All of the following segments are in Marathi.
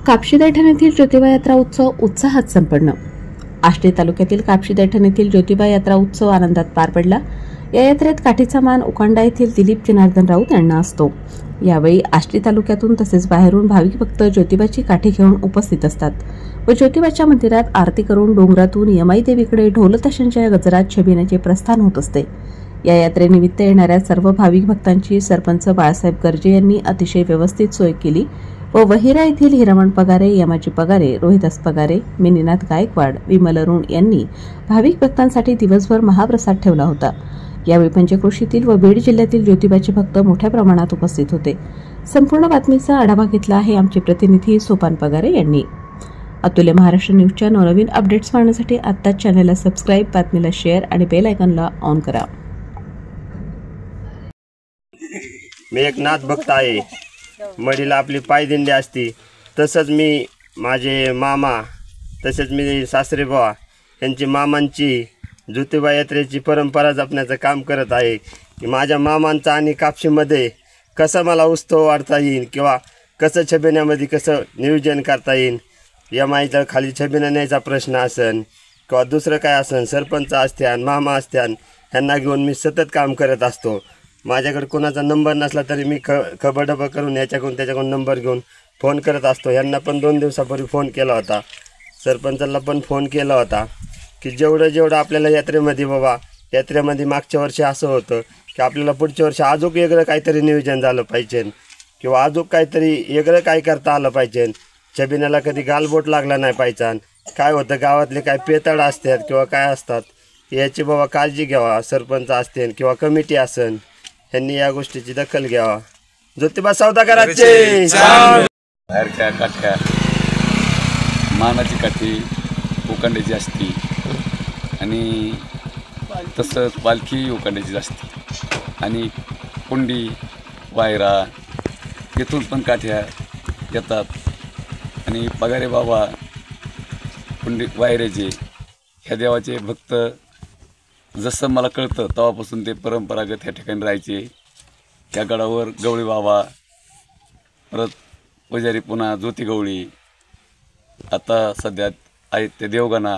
कापशी दैठण येथील ज्योतिबा यात्रा उत्सव उत्साहात संपन्न। आष्टी तालुक्यातील कापशी दैठण येथील ज्योतिबा यात्रा उत्सव आनंदात पार पडला। या यात्रेत काठीचा मान उकांडा येथील दिलीप जनार्दन राऊत यांना असतो। यावेळी आष्टी तालुक्यातून तसेच बाहेरून भाविक भक्त ज्योतिबाची काठी घेऊन उपस्थित असतात व ज्योतिबाच्या मंदिरात आरती करून डोंगरातून यमाई देवीकडे ढोल ताशांच्या गजरात छबिण्याचे प्रस्थान होत असते। या यात्रेनिमित्त येणाऱ्या सर्व भाविक भक्तांची सरपंच बाळासाहेब गर्जे यांनी अतिशय व्यवस्थित सोय केली व वहिरा येथील हिरामण पगारे, यमाजी पगारे, रोहिदास पगारे, मिनीनाथ गायकवाड, विमल अरुण यांनी भाविक भक्तांसाठी दिवसभर महाप्रसाद ठेवला होता। यावेळी पंचक्रोशीतील व बीड जिल्ह्यातील ज्योतिबाचे भक्त मोठ्या प्रमाणात उपस्थित होते। संपूर्ण बातमीचा आढावा घेतला आहे आमचे प्रतिनिधी सोपान पगारे यांनी। अतुल्य महाराष्ट्र न्यूजच्या नवनवीन अपडेट्स पाहण्यासाठी आत्ताच चॅनलला सबस्क्राईब, बातमीला शेअर आणि बेल आयकॉनला ऑन करा। मी एक नाथ भक्त आहे। मडीला आपली पायदिंडी असती, तसंच मी माझे मामा तसेच मी सासरे बुवा यांची मामांची ज्योतिबा यात्रेची परंपरा जपण्याचं काम करत आहे की माझ्या मामांचा आणि कापशीमध्ये कसं मला उत्सव वाढता येईल किंवा कसं छबिण्यामध्ये कसं नियोजन करता येईल। यमाईचा खाली छबिना न्यायचा प्रश्न असेल किंवा दुसरं काय असेल, सरपंच असत्यान, मामा असत्यान, ह्यांना घेऊन मी सतत काम करत असतो। माझ्याकडे कोणाचा नंबर नसला तरी मी खबरडबं करून याच्याकडून त्याच्याकडून नंबर घेऊन फोन करत असतो। यांना पण 2 दिवसापूर्वी फोन केला होता, सरपंचाला पण फोन केला होता की जेवढं आपल्याला यात्रेमध्ये बाबा, यात्रेमध्ये मागच्या वर्षी असं होतं की आपल्याला पुढच्या वर्षी अजून वेगळं काहीतरी नियोजन झालं पाहिजे किंवा अजून काहीतरी वेगळं काय करता आलं पाहिजे। छबिन्याला कधी गालबोट लागला नाही पाहिजे। काय होतं, गावातले काय पेताळ असतात किंवा काय असतात याची बाबा काळजी घ्यावा, सरपंच असतील किंवा कमिटी असेल यांनी या गोष्टीची दखल घ्यावा। ज्योतिबा सौदागराचे बाहेरच्या काठ्या मानाची काठी उकांड्याची असती आणि तसंच पालखी उकांड्याची असते आणि कुंडी वायरा इथून पण काठ्या येतात आणि पगारे बाबा कुंडी वायऱ्याचे ह्या देवाचे भक्त जसं मला कळतं तेव्हापासून ते परंपरागत ह्या ठिकाणी राहायचे। त्या गडावर गवळी बाबा, परत पुजारी, पुन्हा ज्योती गवळी, आता सध्या आहेत ते देवगणा,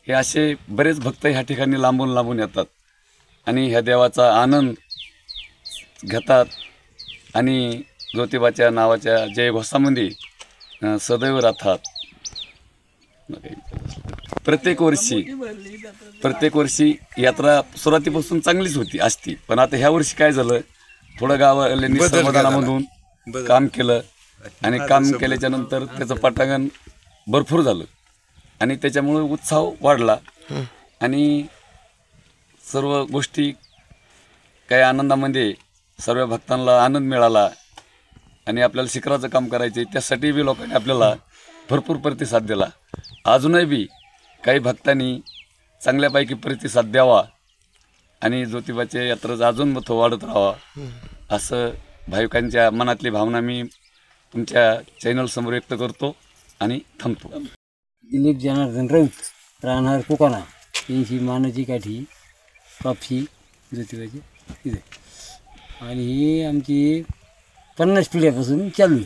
हे असे बरेच भक्त ह्या ठिकाणी लांबून येतात आणि ह्या देवाचा आनंद घेतात आणि ज्योतिबाच्या नावाच्या जयघोषामध्ये सदैव राहतात। प्रत्येक वर्षी यात्रा सुरुवातीपासून चांगलीच असती, पण आता ह्या वर्षी काय झालं, थोडं गावाल्यांनी समाधानामधून काम केलं आणि काम केल्याच्या नंतर त्याचं पटांगण भरपूर झालं आणि त्याच्यामुळे उत्साह वाढला आणि सर्व गोष्टी काही आनंदामध्ये सर्व भक्तांना आनंद मिळाला आणि आपल्याला शिखराचं काम करायचे, त्यासाठी बी लोकांनी आपल्याला भरपूर प्रतिसाद दिला। अजूनही बी काही भक्तांनी चांगल्यापैकी प्रतिसाद द्यावा आणि ज्योतिबाच्या यात्रेचं अजून महत्त्व वाढत राहावा असं भाविकांच्या मनातली भावना मी तुमच्या चॅनलसमोर व्यक्त करतो आणि थांबतो। दिलीप जनार्दन राऊत, राहणार कोकणा, यांची मानाची काठी कापशी ज्योतिबाची इथे आणि ही आमची 50 पिढ्यापासून चालू आहे।